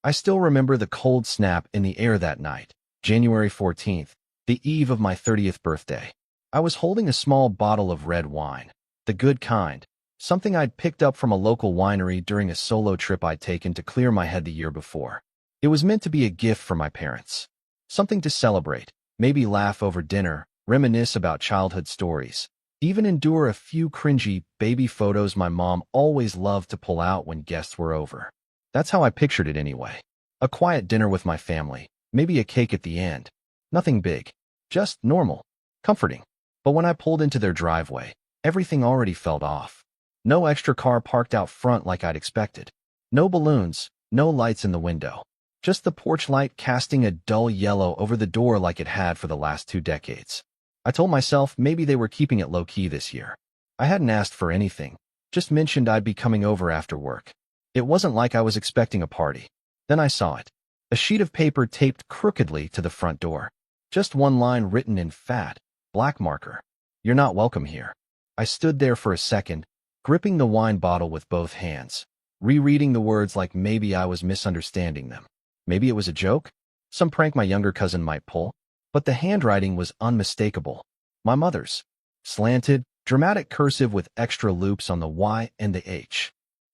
I still remember the cold snap in the air that night, January 14th, the eve of my 30th birthday. I was holding a small bottle of red wine, the good kind, something I'd picked up from a local winery during a solo trip I'd taken to clear my head the year before. It was meant to be a gift for my parents. Something to celebrate, maybe laugh over dinner, reminisce about childhood stories, even endure a few cringy baby photos my mom always loved to pull out when guests were over. That's how I pictured it anyway. A quiet dinner with my family, maybe a cake at the end. Nothing big, just normal, comforting. But when I pulled into their driveway, everything already felt off. No extra car parked out front like I'd expected. No balloons, no lights in the window. Just the porch light casting a dull yellow over the door like it had for the last 2 decades. I told myself maybe they were keeping it low-key this year. I hadn't asked for anything, just mentioned I'd be coming over after work. It wasn't like I was expecting a party. Then I saw it. A sheet of paper taped crookedly to the front door. Just one line written in fat, black marker. "You're not welcome here." I stood there for a second, gripping the wine bottle with both hands, rereading the words like maybe I was misunderstanding them. Maybe it was a joke? Some prank my younger cousin might pull? But the handwriting was unmistakable. My mother's. Slanted, dramatic cursive with extra loops on the Y and the H.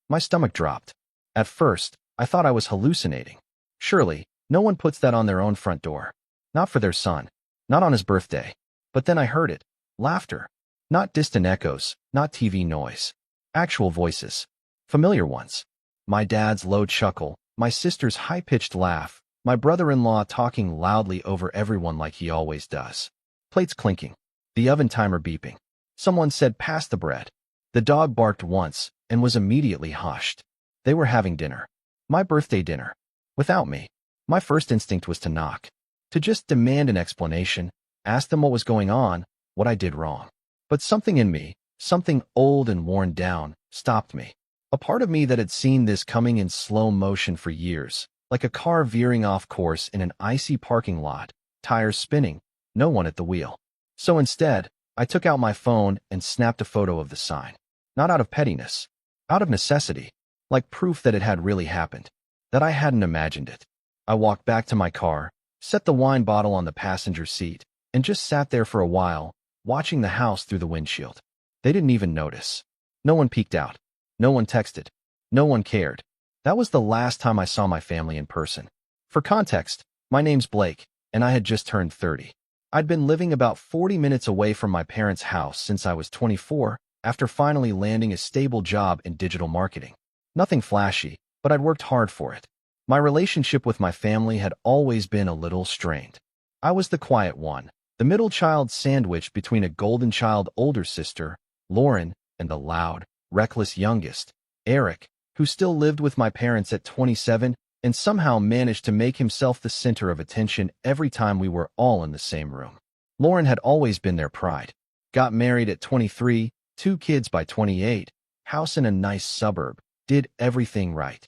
My stomach dropped. At first, I thought I was hallucinating. Surely, no one puts that on their own front door. Not for their son. Not on his birthday. But then I heard it. Laughter. Not distant echoes, not TV noise. Actual voices. Familiar ones. My dad's low chuckle, my sister's high-pitched laugh, my brother-in-law talking loudly over everyone like he always does. Plates clinking. The oven timer beeping. Someone said, "Pass the bread." The dog barked once and was immediately hushed. They were having dinner. My birthday dinner. Without me. My first instinct was to knock. To just demand an explanation, ask them what was going on, what I did wrong. But something in me, something old and worn down, stopped me. A part of me that had seen this coming in slow motion for years, like a car veering off course in an icy parking lot, tires spinning, no one at the wheel. So instead, I took out my phone and snapped a photo of the sign. Not out of pettiness, out of necessity, like proof that it had really happened, that I hadn't imagined it. I walked back to my car, set the wine bottle on the passenger seat, and just sat there for a while, watching the house through the windshield. They didn't even notice. No one peeked out. No one texted. No one cared. That was the last time I saw my family in person. For context, my name's Blake, and I had just turned 30. I'd been living about 40 minutes away from my parents' house since I was 24, after finally landing a stable job in digital marketing. Nothing flashy, but I'd worked hard for it. My relationship with my family had always been a little strained. I was the quiet one, the middle child sandwiched between a golden child older sister, Lauren, and the loud, reckless youngest, Eric, who still lived with my parents at 27 and somehow managed to make himself the center of attention every time we were all in the same room. Lauren had always been their pride. Got married at 23, 2 kids by 28, house in a nice suburb, did everything right.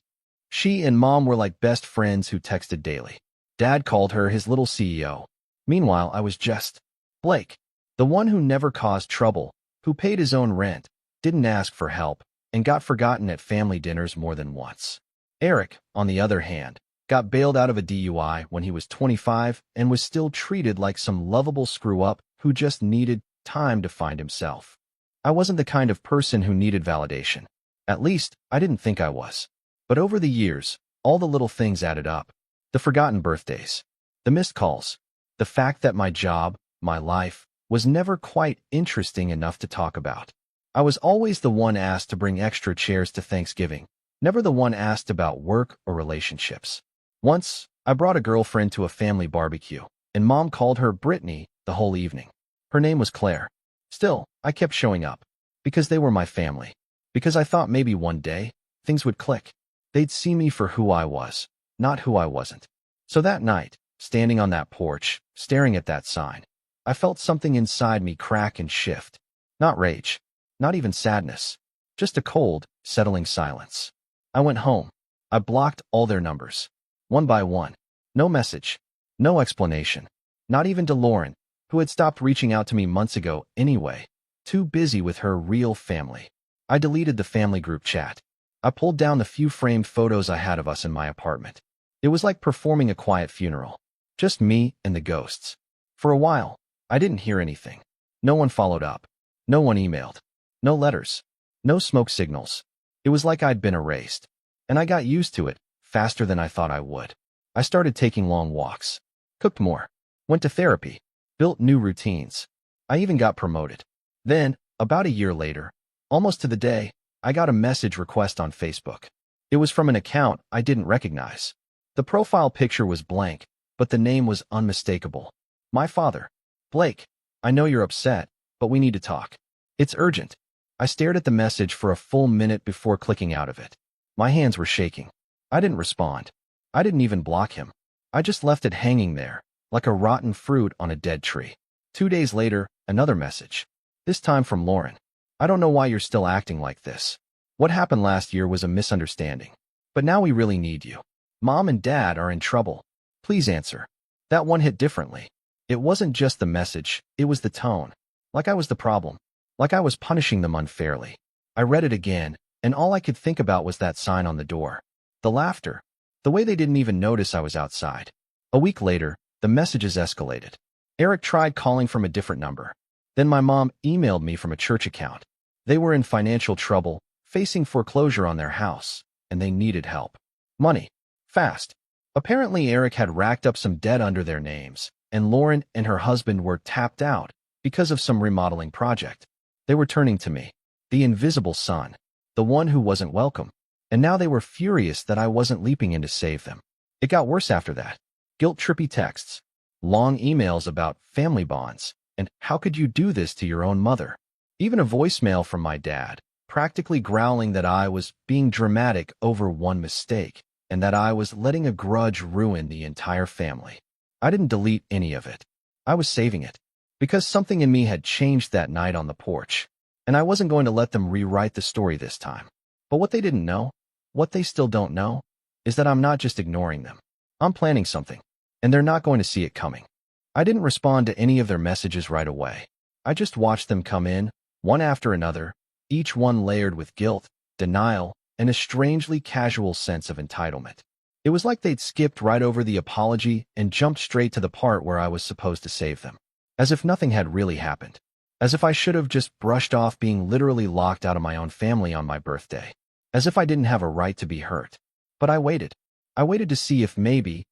She and Mom were like best friends who texted daily. Dad called her his little CEO. Meanwhile, I was just Blake, the one who never caused trouble, who paid his own rent, didn't ask for help, and got forgotten at family dinners more than once. Eric, on the other hand, got bailed out of a DUI when he was 25 and was still treated like some lovable screw-up who just needed time to find himself. I wasn't the kind of person who needed validation. At least, I didn't think I was. But over the years, all the little things added up. The forgotten birthdays, the missed calls, the fact that my job, my life, was never quite interesting enough to talk about. I was always the one asked to bring extra chairs to Thanksgiving, never the one asked about work or relationships. Once, I brought a girlfriend to a family barbecue, and Mom called her Brittany the whole evening. Her name was Claire. Still, I kept showing up, because they were my family, because I thought maybe one day, things would click. They'd see me for who I was, not who I wasn't. So that night, standing on that porch, staring at that sign, I felt something inside me crack and shift. Not rage, not even sadness, just a cold, settling silence. I went home. I blocked all their numbers. One by one. No message. No explanation. Not even to Lauren, who had stopped reaching out to me months ago anyway. Too busy with her real family. I deleted the family group chat. I pulled down the few framed photos I had of us in my apartment. It was like performing a quiet funeral. Just me and the ghosts. For a while, I didn't hear anything. No one followed up. No one emailed. No letters. No smoke signals. It was like I'd been erased. And I got used to it, faster than I thought I would. I started taking long walks. Cooked more. Went to therapy. Built new routines. I even got promoted. Then, about a year later, almost to the day, I got a message request on Facebook. It was from an account I didn't recognize. The profile picture was blank, but the name was unmistakable. My father. Blake, I know you're upset, but we need to talk. It's urgent. I stared at the message for a full minute before clicking out of it. My hands were shaking. I didn't respond. I didn't even block him. I just left it hanging there, like a rotten fruit on a dead tree. 2 days later, another message. This time from Lauren. I don't know why you're still acting like this. What happened last year was a misunderstanding. But now we really need you. Mom and Dad are in trouble. Please answer. That one hit differently. It wasn't just the message, it was the tone. Like I was the problem. Like I was punishing them unfairly. I read it again, and all I could think about was that sign on the door. The laughter. The way they didn't even notice I was outside. A week later, the messages escalated. Eric tried calling from a different number. Then my mom emailed me from a church account. They were in financial trouble, facing foreclosure on their house, and they needed help. Money. Fast. Apparently Eric had racked up some debt under their names, and Lauren and her husband were tapped out because of some remodeling project. They were turning to me, the invisible son, the one who wasn't welcome, and now they were furious that I wasn't leaping in to save them. It got worse after that. Guilt-trippy texts, long emails about family bonds, and how could you do this to your own mother? Even a voicemail from my dad, practically growling that I was being dramatic over one mistake, and that I was letting a grudge ruin the entire family. I didn't delete any of it. I was saving it. Because something in me had changed that night on the porch, and I wasn't going to let them rewrite the story this time. But what they didn't know, what they still don't know, is that I'm not just ignoring them. I'm planning something, and they're not going to see it coming. I didn't respond to any of their messages right away. I just watched them come in, one after another, each one layered with guilt, denial, and a strangely casual sense of entitlement. It was like they'd skipped right over the apology and jumped straight to the part where I was supposed to save them. As if nothing had really happened. As if I should have just brushed off being literally locked out of my own family on my birthday. As if I didn't have a right to be hurt. But I waited. I waited to see if maybe,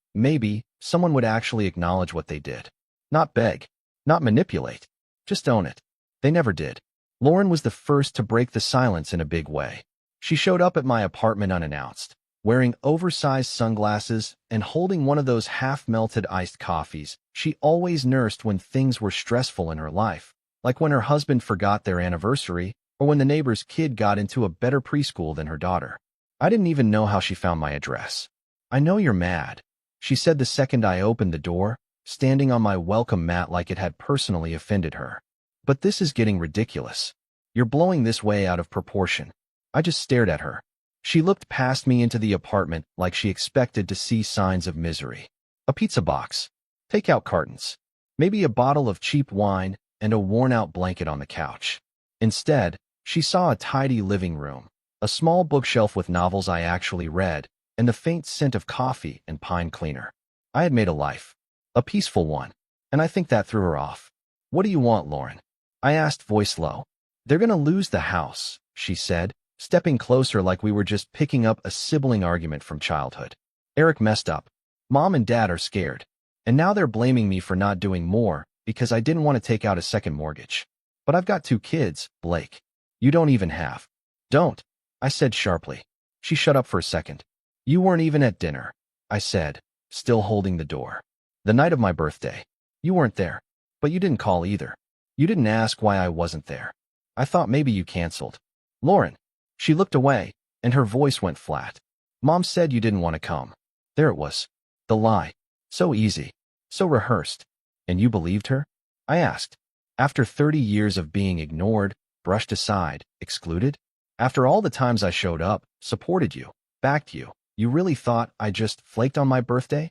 someone would actually acknowledge what they did. Not beg. Not manipulate. Just own it. They never did. Lauren was the first to break the silence in a big way. She showed up at my apartment unannounced, wearing oversized sunglasses and holding one of those half-melted iced coffees she always nursed when things were stressful in her life, like when her husband forgot their anniversary or when the neighbor's kid got into a better preschool than her daughter. I didn't even know how she found my address. I know you're mad, she said the second I opened the door, standing on my welcome mat like it had personally offended her. But this is getting ridiculous. You're blowing this way out of proportion. I just stared at her. She looked past me into the apartment like she expected to see signs of misery. A pizza box. Takeout cartons. Maybe a bottle of cheap wine and a worn-out blanket on the couch. Instead, she saw a tidy living room, a small bookshelf with novels I actually read, and the faint scent of coffee and pine cleaner. I had made a life. A peaceful one. And I think that threw her off. What do you want, Lauren? I asked, voice low. They're gonna lose the house, she said, stepping closer like we were just picking up a sibling argument from childhood. Eric messed up. Mom and Dad are scared. And now they're blaming me for not doing more because I didn't want to take out a second mortgage. But I've got 2 kids, Blake. You don't even have. Don't, I said sharply. She shut up for a second. You weren't even at dinner, I said, still holding the door. The night of my birthday. You weren't there. But you didn't call either. You didn't ask why I wasn't there. I thought maybe you canceled. Lauren. She looked away, and her voice went flat. Mom said you didn't want to come. There it was. The lie. So easy. So rehearsed. And you believed her? I asked. After 30 years of being ignored, brushed aside, excluded? After all the times I showed up, supported you, backed you, you really thought I just flaked on my birthday?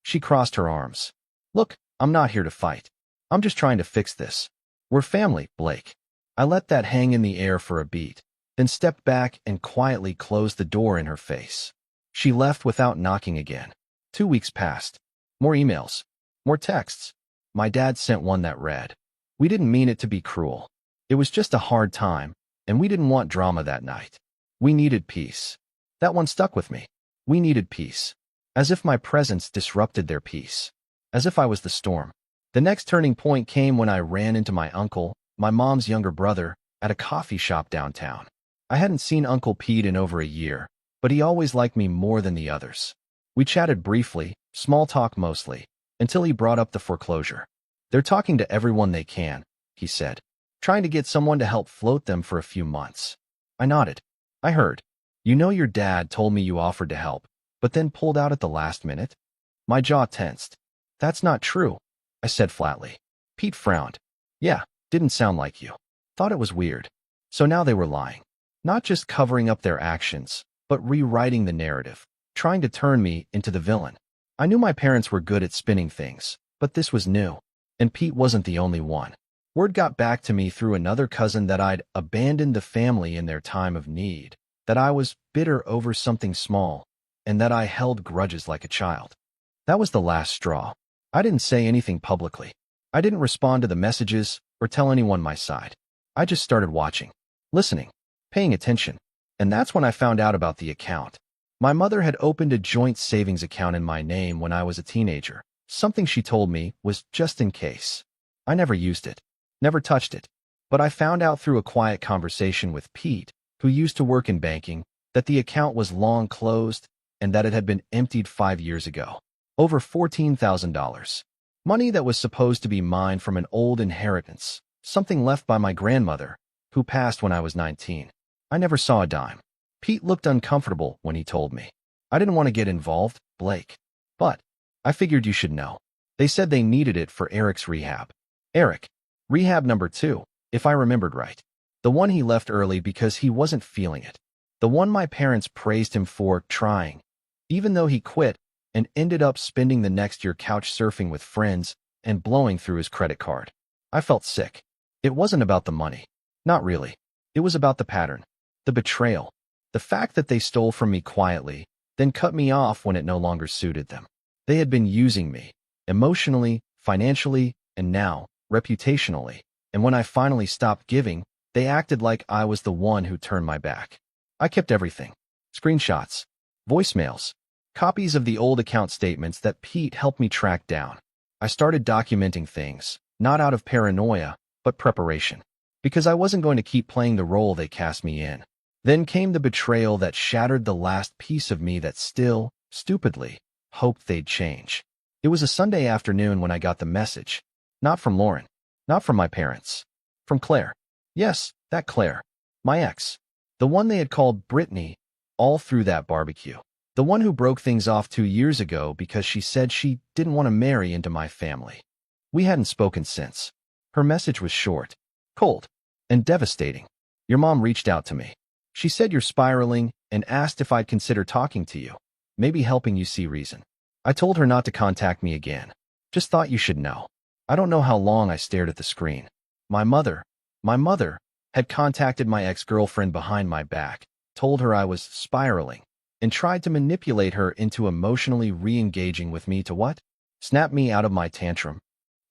She crossed her arms. Look, I'm not here to fight. I'm just trying to fix this. We're family, Blake. I let that hang in the air for a beat, then stepped back and quietly closed the door in her face. She left without knocking again. 2 weeks passed. More emails. More texts. My dad sent one that read, "We didn't mean it to be cruel. It was just a hard time, and we didn't want drama that night. We needed peace." That one stuck with me. We needed peace. As if my presence disrupted their peace. As if I was the storm. The next turning point came when I ran into my uncle, my mom's younger brother, at a coffee shop downtown. I hadn't seen Uncle Pete in over a year, but he always liked me more than the others. We chatted briefly, small talk mostly, until he brought up the foreclosure. "They're talking to everyone they can," he said, "trying to get someone to help float them for a few months." I nodded. "I heard. You know your dad told me you offered to help, but then pulled out at the last minute?" My jaw tensed. "That's not true," I said flatly. Pete frowned. "Yeah, didn't sound like you. Thought it was weird." So now they were lying. Not just covering up their actions, but rewriting the narrative, trying to turn me into the villain. I knew my parents were good at spinning things, but this was new. And Pete wasn't the only one. Word got back to me through another cousin that I'd abandoned the family in their time of need, that I was bitter over something small, and that I held grudges like a child. That was the last straw. I didn't say anything publicly. I didn't respond to the messages or tell anyone my side. I just started watching, listening, paying attention. And that's when I found out about the account. My mother had opened a joint savings account in my name when I was a teenager. Something she told me was just in case. I never used it, never touched it. But I found out through a quiet conversation with Pete, who used to work in banking, that the account was long closed and that it had been emptied 5 years ago. Over $14,000. Money that was supposed to be mine from an old inheritance, something left by my grandmother, who passed when I was 19. I never saw a dime. Pete looked uncomfortable when he told me. I didn't want to get involved, Blake. But I figured you should know. They said they needed it for Eric's rehab. Eric. Rehab number 2, if I remembered right. The one he left early because he wasn't feeling it. The one my parents praised him for trying, even though he quit and ended up spending the next year couch surfing with friends and blowing through his credit card. I felt sick. It wasn't about the money. Not really. It was about the pattern. The betrayal. The fact that they stole from me quietly, then cut me off when it no longer suited them. They had been using me, emotionally, financially, and now, reputationally. And when I finally stopped giving, they acted like I was the one who turned my back. I kept everything. Screenshots, voicemails, copies of the old account statements that Pete helped me track down. I started documenting things, not out of paranoia, but preparation. Because I wasn't going to keep playing the role they cast me in. Then came the betrayal that shattered the last piece of me that still, stupidly, hoped they'd change. It was a Sunday afternoon when I got the message. Not from Lauren. Not from my parents. From Claire. Yes, that Claire. My ex. The one they had called Brittany all through that barbecue. The one who broke things off 2 years ago because she said she didn't want to marry into my family. We hadn't spoken since. Her message was short, cold, and devastating. "Your mom reached out to me. She said you're spiraling and asked if I'd consider talking to you, maybe helping you see reason. I told her not to contact me again. Just thought you should know." I don't know how long I stared at the screen. My mother had contacted my ex-girlfriend behind my back, told her I was spiraling, and tried to manipulate her into emotionally re-engaging with me to what? Snap me out of my tantrum.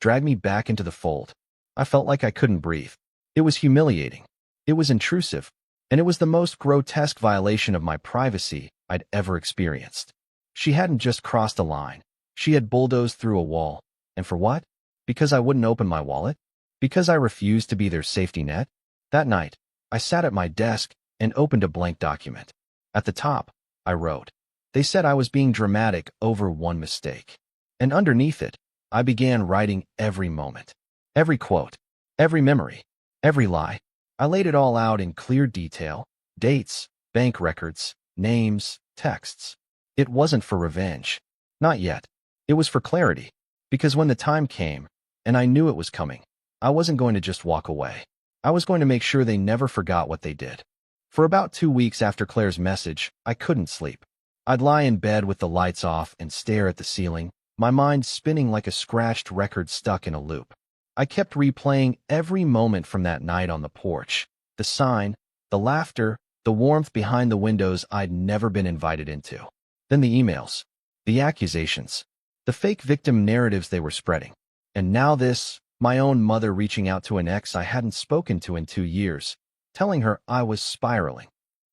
Drag me back into the fold. I felt like I couldn't breathe. It was humiliating. It was intrusive. And it was the most grotesque violation of my privacy I'd ever experienced. She hadn't just crossed a line. She had bulldozed through a wall. And for what? Because I wouldn't open my wallet? Because I refused to be their safety net? That night, I sat at my desk and opened a blank document. At the top, I wrote, "They said I was being dramatic over one mistake." And underneath it, I began writing every moment, every quote, every memory, every lie. I laid it all out in clear detail, dates, bank records, names, texts. It wasn't for revenge. Not yet. It was for clarity. Because when the time came, and I knew it was coming, I wasn't going to just walk away. I was going to make sure they never forgot what they did. For about 2 weeks after Claire's message, I couldn't sleep. I'd lie in bed with the lights off and stare at the ceiling, my mind spinning like a scratched record stuck in a loop. I kept replaying every moment from that night on the porch, the sign, the laughter, the warmth behind the windows I'd never been invited into. Then the emails. the accusations, the fake victim narratives they were spreading. And now this, my own mother reaching out to an ex I hadn't spoken to in 2 years, telling her I was spiraling.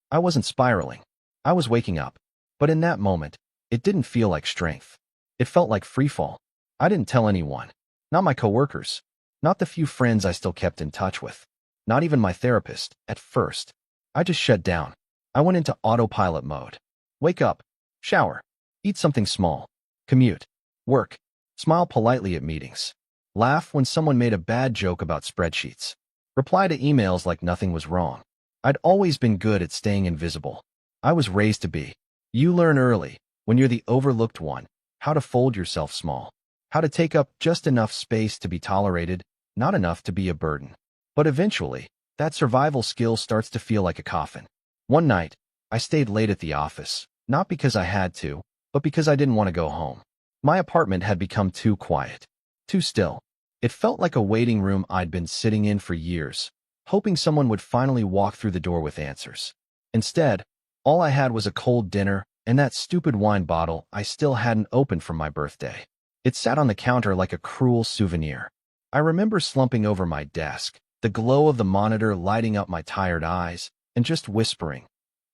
I wasn't spiraling. I was waking up. But in that moment, it didn't feel like strength. It felt like freefall. I didn't tell anyone. Not my coworkers. Not the few friends I still kept in touch with. Not even my therapist, at first. I just shut down. I went into autopilot mode. Wake up. Shower. Eat something small. Commute. Work. Smile politely at meetings. Laugh when someone made a bad joke about spreadsheets. Reply to emails like nothing was wrong. I'd always been good at staying invisible. I was raised to be. You learn early, when you're the overlooked one, how to fold yourself small. How to take up just enough space to be tolerated, not enough to be a burden. But eventually, that survival skill starts to feel like a coffin. One night, I stayed late at the office, not because I had to, but because I didn't want to go home. My apartment had become too quiet, too still. It felt like a waiting room I'd been sitting in for years, hoping someone would finally walk through the door with answers. Instead, all I had was a cold dinner and that stupid wine bottle I still hadn't opened from my birthday. It sat on the counter like a cruel souvenir. I remember slumping over my desk, the glow of the monitor lighting up my tired eyes, and just whispering,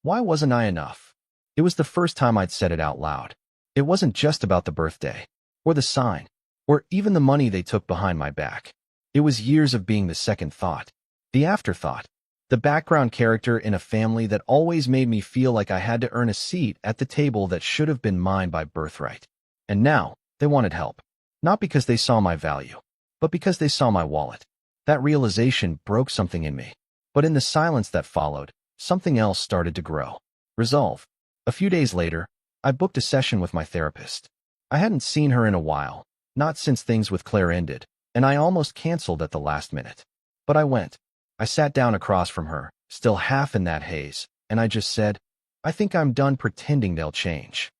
"Why wasn't I enough?" It was the first time I'd said it out loud. It wasn't just about the birthday, or the sign, or even the money they took behind my back. It was years of being the second thought, the afterthought, the background character in a family that always made me feel like I had to earn a seat at the table that should have been mine by birthright. And now, they wanted help. Not because they saw my value, but because they saw my wallet. That realization broke something in me. But in the silence that followed, something else started to grow. Resolve. A few days later, I booked a session with my therapist. I hadn't seen her in a while, not since things with Claire ended, and I almost canceled at the last minute. But I went. I sat down across from her, still half in that haze, and I just said, "I think I'm done pretending they'll change."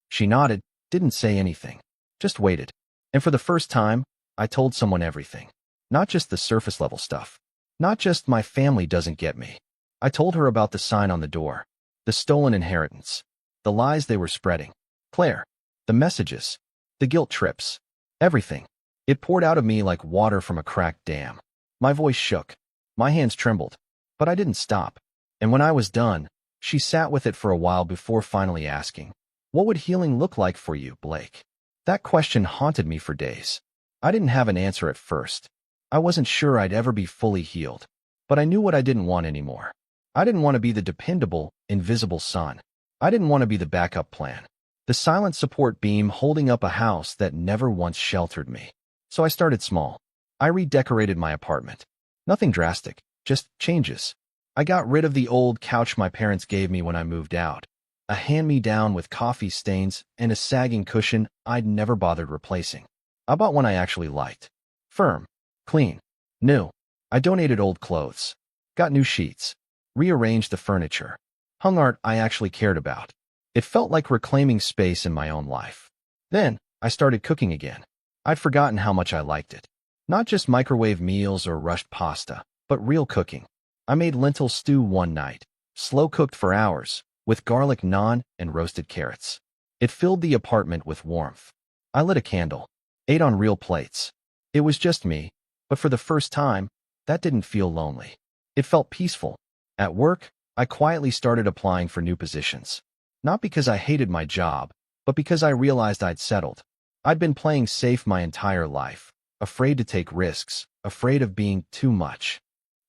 She nodded, didn't say anything, just waited. And for the first time, I told someone everything. Not just the surface level stuff. Not just my family doesn't get me. I told her about the sign on the door, the stolen inheritance, the lies they were spreading, Claire, the messages, the guilt trips, everything. It poured out of me like water from a cracked dam. My voice shook. My hands trembled. But I didn't stop. And when I was done, she sat with it for a while before finally asking, "What would healing look like for you, Blake?" That question haunted me for days. I didn't have an answer at first. I wasn't sure I'd ever be fully healed. But I knew what I didn't want anymore. I didn't want to be the dependable, invisible son. I didn't want to be the backup plan, the silent support beam holding up a house that never once sheltered me. So I started small. I redecorated my apartment. Nothing drastic, just changes. I got rid of the old couch my parents gave me when I moved out, a hand-me-down with coffee stains and a sagging cushion I'd never bothered replacing. I bought one I actually liked. Firm, clean, new. I donated old clothes, got new sheets, rearranged the furniture, hung art I actually cared about. It felt like reclaiming space in my own life. Then, I started cooking again. I'd forgotten how much I liked it. Not just microwave meals or rushed pasta, but real cooking. I made lentil stew one night, slow-cooked for hours, with garlic naan and roasted carrots. It filled the apartment with warmth. I lit a candle, ate on real plates. It was just me, but for the first time, that didn't feel lonely. It felt peaceful. At work, I quietly started applying for new positions. Not because I hated my job, but because I realized I'd settled. I'd been playing safe my entire life, afraid to take risks, afraid of being too much.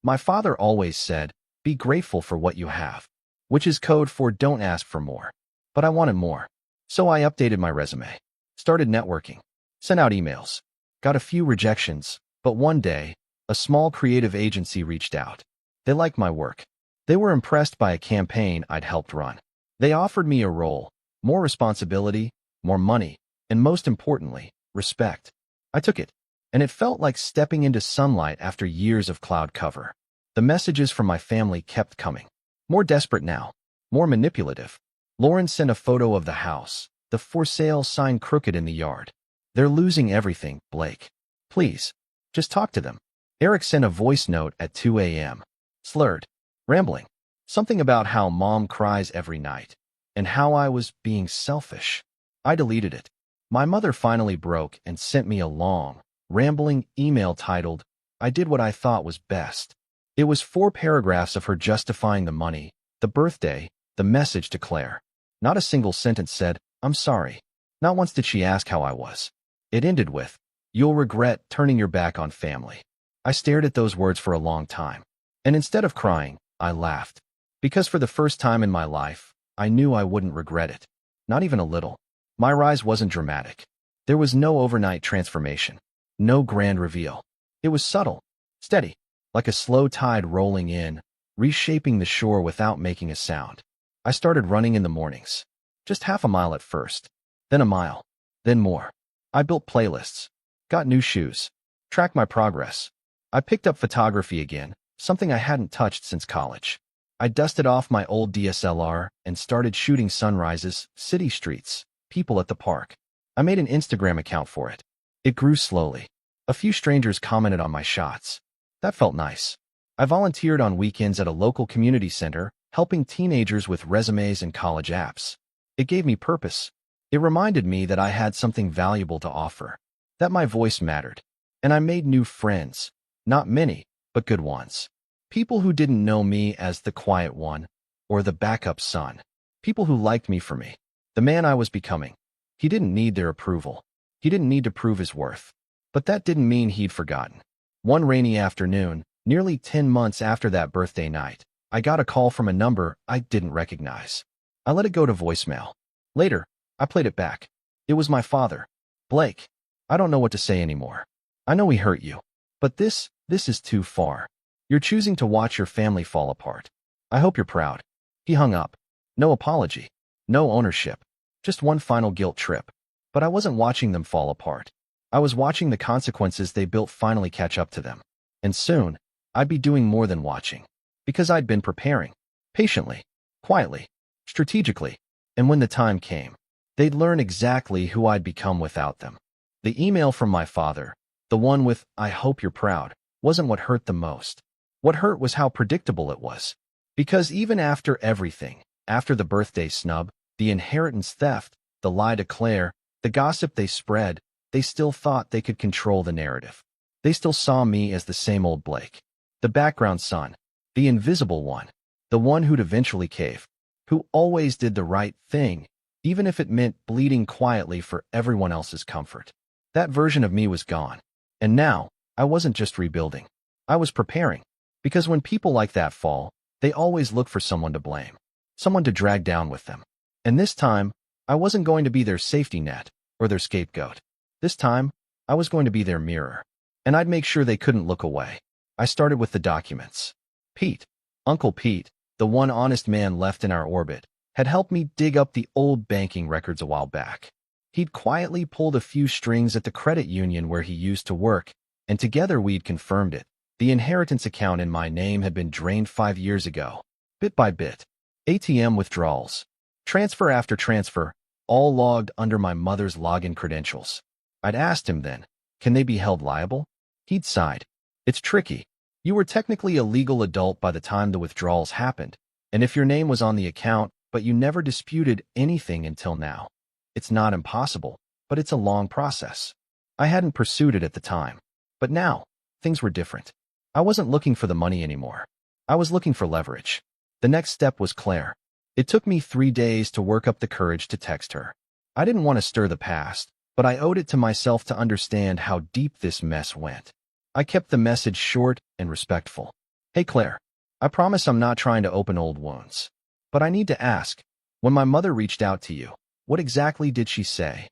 My father always said, "Be grateful for what you have," which is code for don't ask for more. But I wanted more. So I updated my resume, started networking, sent out emails, got a few rejections, but one day, a small creative agency reached out. They liked my work. They were impressed by a campaign I'd helped run. They offered me a role, more responsibility, more money, and most importantly, respect. I took it. And it felt like stepping into sunlight after years of cloud cover. The messages from my family kept coming. More desperate now. More manipulative. Lauren sent a photo of the house, the for sale sign crooked in the yard. "They're losing everything, Blake. Please, just talk to them." Eric sent a voice note at 2 a.m. Slurred. Rambling. Something about how mom cries every night. And how I was being selfish. I deleted it. My mother finally broke and sent me a long, rambling email titled, "I did what I thought was best." It was 4 paragraphs of her justifying the money, the birthday, the message to Claire. Not a single sentence said, "I'm sorry." Not once did she ask how I was. It ended with, "You'll regret turning your back on family." I stared at those words for a long time. And instead of crying, I laughed. Because for the first time in my life, I knew I wouldn't regret it. Not even a little. My rise wasn't dramatic. There was no overnight transformation. No grand reveal. It was subtle, steady, like a slow tide rolling in, reshaping the shore without making a sound. I started running in the mornings. Just half a mile at first. Then a mile. Then more. I built playlists. Got new shoes. Tracked my progress. I picked up photography again, something I hadn't touched since college. I dusted off my old DSLR and started shooting sunrises, city streets, people at the park. I made an Instagram account for it. It grew slowly. A few strangers commented on my shots. That felt nice. I volunteered on weekends at a local community center, helping teenagers with resumes and college apps. It gave me purpose. It reminded me that I had something valuable to offer, that my voice mattered. And I made new friends. Not many, but good ones. People who didn't know me as the quiet one or the backup son. People who liked me for me, the man I was becoming. He didn't need their approval. He didn't need to prove his worth. But that didn't mean he'd forgotten. One rainy afternoon, nearly 10 months after that birthday night, I got a call from a number I didn't recognize. I let it go to voicemail. Later, I played it back. It was my father. "Blake, I don't know what to say anymore. I know we hurt you. But this is too far. You're choosing to watch your family fall apart. I hope you're proud." He hung up. No apology. No ownership. Just one final guilt trip. But I wasn't watching them fall apart. I was watching the consequences they built finally catch up to them. And soon, I'd be doing more than watching. Because I'd been preparing. Patiently. Quietly. Strategically. And when the time came, they'd learn exactly who I'd become without them. The email from my father, the one with, "I hope you're proud," wasn't what hurt the most. What hurt was how predictable it was. Because even after everything, after the birthday snub, the inheritance theft, the lie to Claire, the gossip they spread, they still thought they could control the narrative. They still saw me as the same old Blake. The background son. The invisible one. The one who'd eventually cave. Who always did the right thing, even if it meant bleeding quietly for everyone else's comfort. That version of me was gone. And now, I wasn't just rebuilding. I was preparing. Because when people like that fall, they always look for someone to blame. Someone to drag down with them. And this time, I wasn't going to be their safety net or their scapegoat. This time, I was going to be their mirror. And I'd make sure they couldn't look away. I started with the documents. Pete, Uncle Pete, the one honest man left in our orbit, had helped me dig up the old banking records a while back. He'd quietly pulled a few strings at the credit union where he used to work, and together we'd confirmed it. The inheritance account in my name had been drained 5 years ago. Bit by bit. ATM withdrawals. Transfer after transfer, all logged under my mother's login credentials. I'd asked him then, "Can they be held liable?" He'd sighed. "It's tricky. You were technically a legal adult by the time the withdrawals happened, and if your name was on the account, but you never disputed anything until now. It's not impossible, but it's a long process." I hadn't pursued it at the time. But now, things were different. I wasn't looking for the money anymore. I was looking for leverage. The next step was Claire. It took me 3 days to work up the courage to text her. I didn't want to stir the past, but I owed it to myself to understand how deep this mess went. I kept the message short and respectful. "Hey Claire, I promise I'm not trying to open old wounds. But I need to ask, when my mother reached out to you, what exactly did she say?"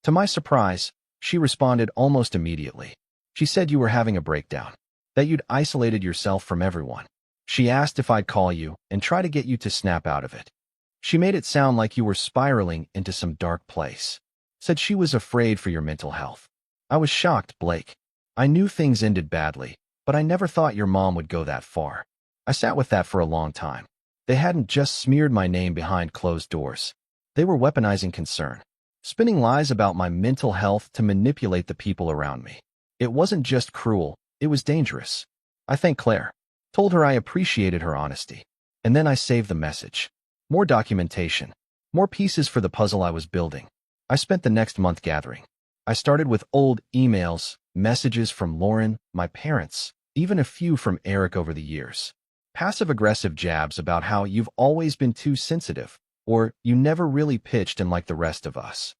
To my surprise, she responded almost immediately. She said you were having a breakdown, that you'd isolated yourself from everyone. She asked if I'd call you and try to get you to snap out of it. She made it sound like you were spiraling into some dark place. Said she was afraid for your mental health. I was shocked, Blake. I knew things ended badly, but I never thought your mom would go that far. I sat with that for a long time. They hadn't just smeared my name behind closed doors. They were weaponizing concern, spinning lies about my mental health to manipulate the people around me. It wasn't just cruel, it was dangerous. I thanked Claire, told her I appreciated her honesty, and then I saved the message. More documentation, more pieces for the puzzle I was building. I spent the next month gathering. I started with old emails, messages from Lauren, my parents, even a few from Eric over the years. Passive-aggressive jabs about how you've always been too sensitive, or you never really pitched in like the rest of us.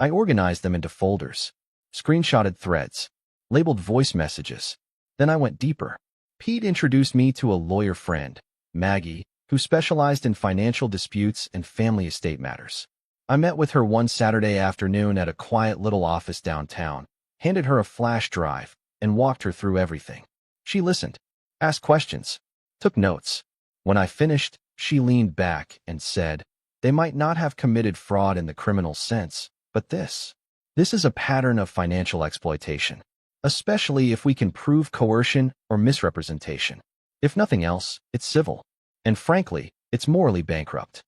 I organized them into folders, screenshotted threads, labeled voice messages. Then I went deeper. Pete introduced me to a lawyer friend, Maggie, who specialized in financial disputes and family estate matters. I met with her one Saturday afternoon at a quiet little office downtown, handed her a flash drive, and walked her through everything. She listened, asked questions, took notes. When I finished, she leaned back and said, "They might not have committed fraud in the criminal sense, but this is a pattern of financial exploitation, especially if we can prove coercion or misrepresentation. If nothing else, it's civil. And frankly, it's morally bankrupt."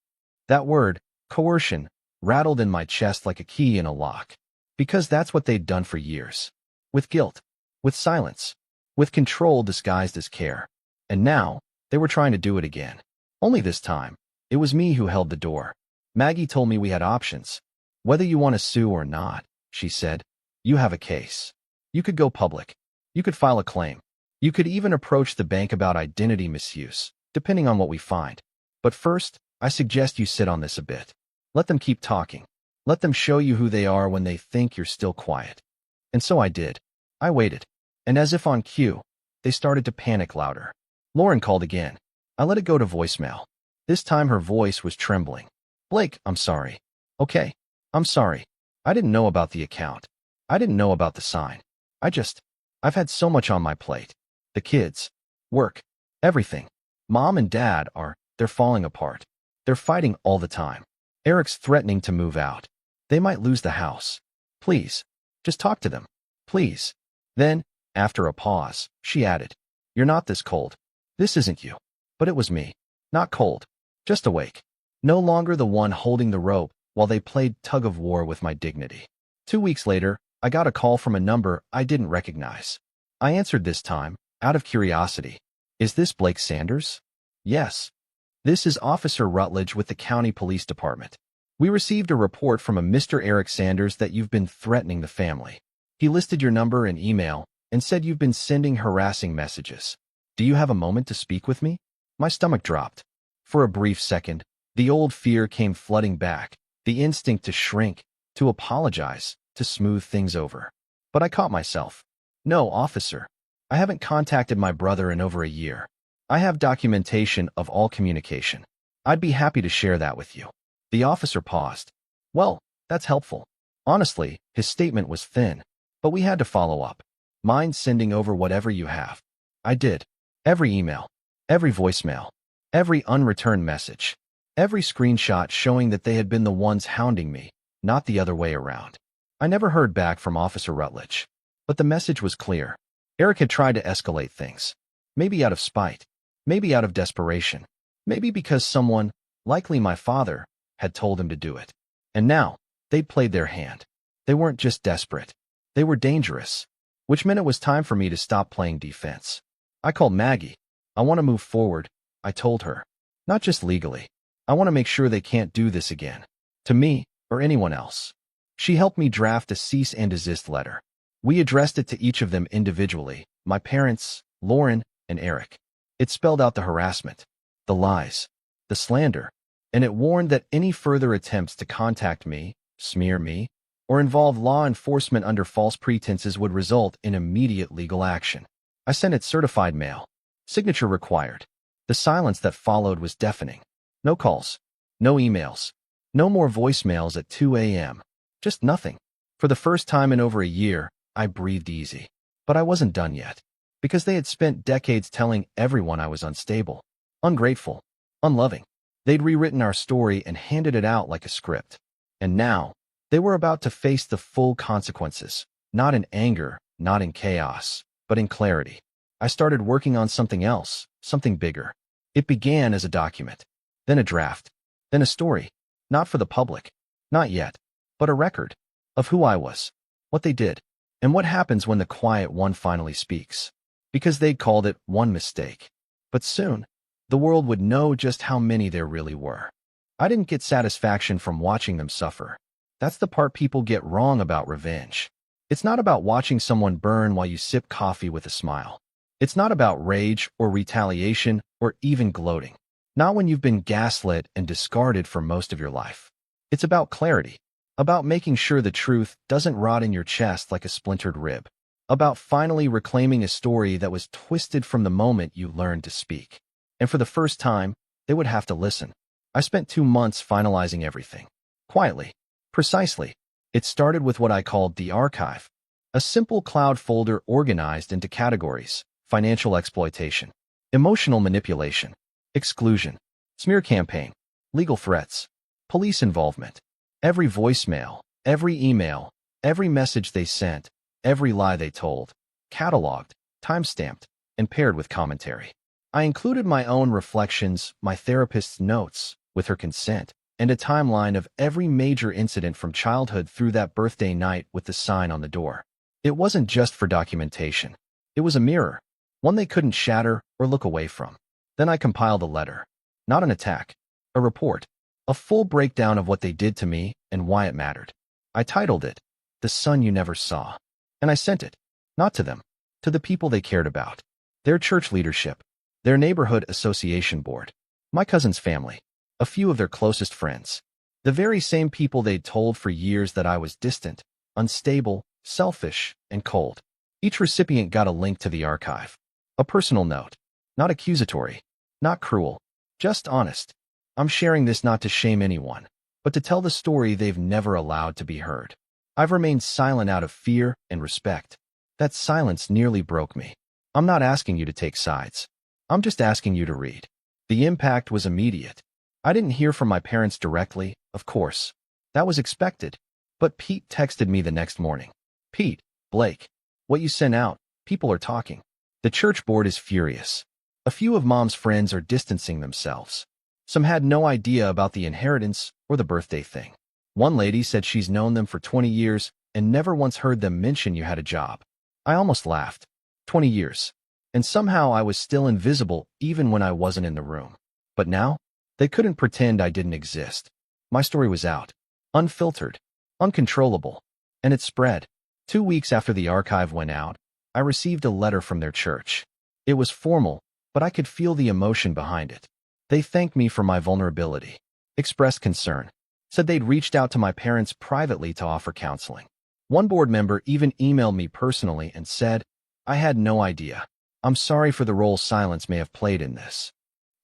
That word, coercion, rattled in my chest like a key in a lock, because that's what they'd done for years. With guilt, with silence, with control disguised as care. And now, they were trying to do it again. Only this time, it was me who held the door. Maggie told me we had options. "Whether you want to sue or not," she said, "you have a case. You could go public. You could file a claim. You could even approach the bank about identity misuse, depending on what we find. But first, I suggest you sit on this a bit. Let them keep talking. Let them show you who they are when they think you're still quiet." And so I did. I waited. And as if on cue, they started to panic louder. Lauren called again. I let it go to voicemail. This time her voice was trembling. "Blake, I'm sorry." "Okay, I'm sorry. I didn't know about the account. I didn't know about the sign. I've had so much on my plate. The kids, work, everything. Mom and Dad they're falling apart. They're fighting all the time. Eric's threatening to move out. They might lose the house. Please, just talk to them. Please." Then, after a pause, she added, "You're not this cold. This isn't you." But it was me. Not cold. Just awake. No longer the one holding the rope while they played tug-of-war with my dignity. 2 weeks later, I got a call from a number I didn't recognize. I answered this time, out of curiosity. "Is this Blake Sanders?" "Yes. This is Officer Rutledge with the County Police Department. We received a report from a Mr. Eric Sanders that you've been threatening the family. He listed your number and email and said you've been sending harassing messages. Do you have a moment to speak with me?" My stomach dropped. For a brief second, the old fear came flooding back, the instinct to shrink, to apologize, to smooth things over. But I caught myself. "No, officer. I haven't contacted my brother in over a year. I have documentation of all communication. I'd be happy to share that with you." The officer paused. "Well, that's helpful." Honestly, his statement was thin, but we had to follow up. "Mind sending over whatever you have?" I did. Every email, every voicemail, every unreturned message, every screenshot showing that they had been the ones hounding me, not the other way around. I never heard back from Officer Rutledge, but the message was clear. Eric had tried to escalate things, maybe out of spite, maybe out of desperation, maybe because someone, likely my father, had told him to do it. And now, they'd played their hand. They weren't just desperate. They were dangerous, which meant it was time for me to stop playing defense. I called Maggie. "I want to move forward," I told her. "Not just legally. I want to make sure they can't do this again. To me, or anyone else." She helped me draft a cease and desist letter. We addressed it to each of them individually, my parents, Lauren, and Eric. It spelled out the harassment, the lies, the slander, and it warned that any further attempts to contact me, smear me, or involve law enforcement under false pretenses would result in immediate legal action. I sent it certified mail. Signature required. The silence that followed was deafening. No calls, no emails, no more voicemails at 2 a.m. Just nothing. For the first time in over a year, I breathed easy. But I wasn't done yet, because they had spent decades telling everyone I was unstable, ungrateful, unloving. They'd rewritten our story and handed it out like a script. And now, they were about to face the full consequences, not in anger, not in chaos, but in clarity. I started working on something else, something bigger. It began as a document, then a draft, then a story. Not for the public, not yet, but a record of who I was, what they did, and what happens when the quiet one finally speaks. Because they'd called it one mistake. But soon, the world would know just how many there really were. I didn't get satisfaction from watching them suffer. That's the part people get wrong about revenge. It's not about watching someone burn while you sip coffee with a smile. It's not about rage or retaliation or even gloating. Not when you've been gaslit and discarded for most of your life. It's about clarity. About making sure the truth doesn't rot in your chest like a splintered rib. About finally reclaiming a story that was twisted from the moment you learned to speak. And for the first time, they would have to listen. I spent 2 months finalizing everything. Quietly. Precisely. It started with what I called the archive. A simple cloud folder organized into categories: financial exploitation, emotional manipulation, exclusion, smear campaign, legal threats, police involvement. Every voicemail, every email, every message they sent, every lie they told, cataloged, timestamped, and paired with commentary. I included my own reflections, my therapist's notes, with her consent, and a timeline of every major incident from childhood through that birthday night with the sign on the door. It wasn't just for documentation. It was a mirror, one they couldn't shatter or look away from. Then I compiled a letter. Not an attack. A report. A full breakdown of what they did to me and why it mattered. I titled it, "The Son You Never Saw." And I sent it. Not to them. To the people they cared about. Their church leadership. Their neighborhood association board. My cousin's family. A few of their closest friends. The very same people they'd told for years that I was distant, unstable, selfish, and cold. Each recipient got a link to the archive. A personal note. Not accusatory. Not cruel. Just honest. I'm sharing this not to shame anyone, but to tell the story they've never allowed to be heard. I've remained silent out of fear and respect. That silence nearly broke me. I'm not asking you to take sides. I'm just asking you to read. The impact was immediate. I didn't hear from my parents directly, of course. That was expected. But Pete texted me the next morning. "Pete, Blake, what you sent out, people are talking. The church board is furious. A few of Mom's friends are distancing themselves. Some had no idea about the inheritance or the birthday thing. One lady said she's known them for 20 years and never once heard them mention you had a job." I almost laughed. 20 years. And somehow I was still invisible even when I wasn't in the room. But now, they couldn't pretend I didn't exist. My story was out. Unfiltered. Uncontrollable. And it spread. 2 weeks after the archive went out, I received a letter from their church. It was formal, but I could feel the emotion behind it. They thanked me for my vulnerability. Expressed concern. Said they'd reached out to my parents privately to offer counseling. One board member even emailed me personally and said, "I had no idea. I'm sorry for the role silence may have played in this."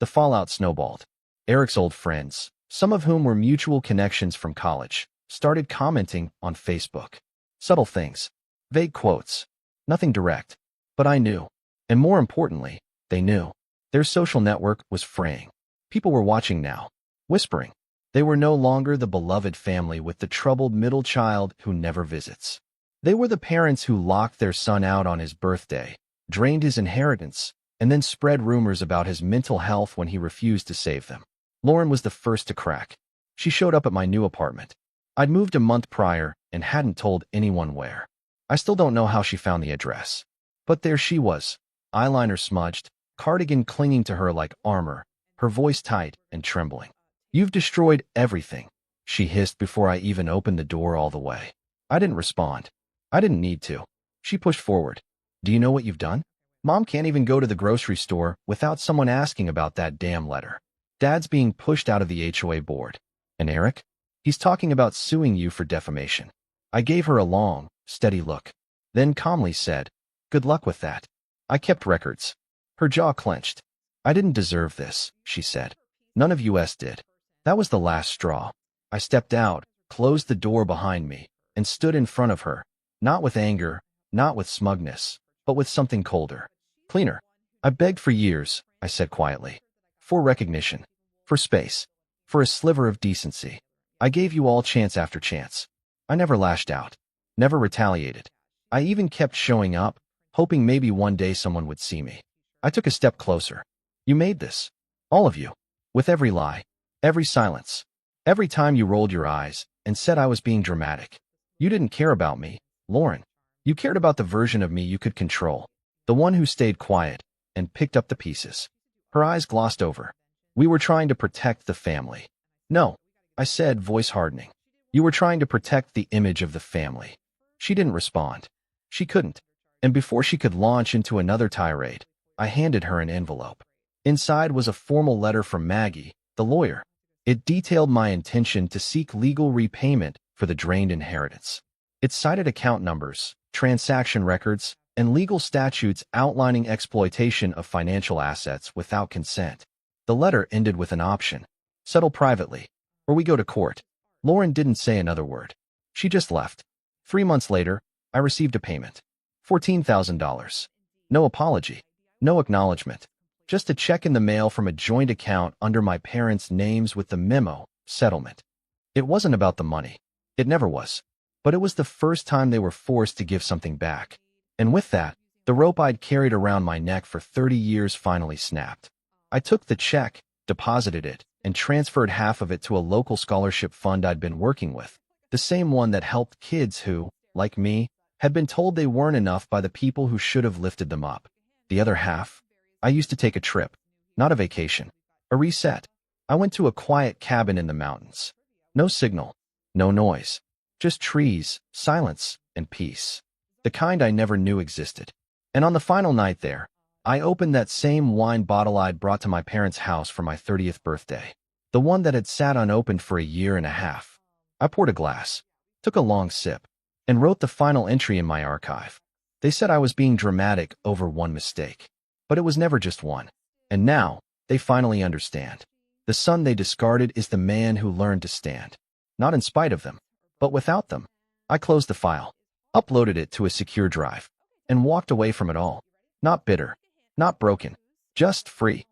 The fallout snowballed. Eric's old friends, some of whom were mutual connections from college, started commenting on Facebook. Subtle things. Vague quotes. Nothing direct. But I knew. And more importantly, they knew. Their social network was fraying. People were watching now. Whispering. They were no longer the beloved family with the troubled middle child who never visits. They were the parents who locked their son out on his birthday, drained his inheritance, and then spread rumors about his mental health when he refused to save them. Lauren was the first to crack. She showed up at my new apartment. I'd moved a month prior and hadn't told anyone where. I still don't know how she found the address. But there she was, eyeliner smudged, cardigan clinging to her like armor, her voice tight and trembling. "You've destroyed everything," she hissed before I even opened the door all the way. I didn't respond. I didn't need to. She pushed forward. "Do you know what you've done? Mom can't even go to the grocery store without someone asking about that damn letter. Dad's being pushed out of the HOA board. And Eric? He's talking about suing you for defamation." I gave her a long, steady look, then calmly said, "Good luck with that." I kept records. Her jaw clenched. "I didn't deserve this," she said. "None of us did." That was the last straw. I stepped out, closed the door behind me, and stood in front of her, not with anger, not with smugness, but with something colder, cleaner. "I begged for years," I said quietly. "For recognition. For space. For a sliver of decency. I gave you all chance after chance. I never lashed out. Never retaliated. I even kept showing up, hoping maybe one day someone would see me. I took a step closer. You made this. All of you. With every lie. Every silence. Every time you rolled your eyes and said I was being dramatic. You didn't care about me, Lauren. You cared about the version of me you could control. The one who stayed quiet and picked up the pieces." Her eyes glossed over. "We were trying to protect the family." "No," I said, voice hardening. You were trying to protect the image of the family. She didn't respond. She couldn't. And before she could launch into another tirade, I handed her an envelope. Inside was a formal letter from Maggie, the lawyer. It detailed my intention to seek legal repayment for the drained inheritance. It cited account numbers, transaction records, and legal statutes outlining exploitation of financial assets without consent. The letter ended with an option: settle privately, or we go to court. Lauren didn't say another word. She just left. 3 months later, I received a payment. $14,000. No apology. No acknowledgement. Just a check in the mail from a joint account under my parents' names with the memo, settlement. It wasn't about the money. It never was. But it was the first time they were forced to give something back. And with that, the rope I'd carried around my neck for 30 years finally snapped. I took the check, deposited it, and transferred half of it to a local scholarship fund I'd been working with, the same one that helped kids who, like me, had been told they weren't enough by the people who should have lifted them up. The other half, I used to take a trip, not a vacation, a reset. I went to a quiet cabin in the mountains. No signal, no noise, just trees, silence, and peace. The kind I never knew existed. And on the final night there, I opened that same wine bottle I'd brought to my parents' house for my 30th birthday, the one that had sat unopened for a year and a half. I poured a glass, took a long sip, and wrote the final entry in my archive. They said I was being dramatic over one mistake, but it was never just one. And now, they finally understand. The son they discarded is the man who learned to stand. Not in spite of them, but without them. I closed the file, uploaded it to a secure drive, and walked away from it all. Not bitter, not broken, just free.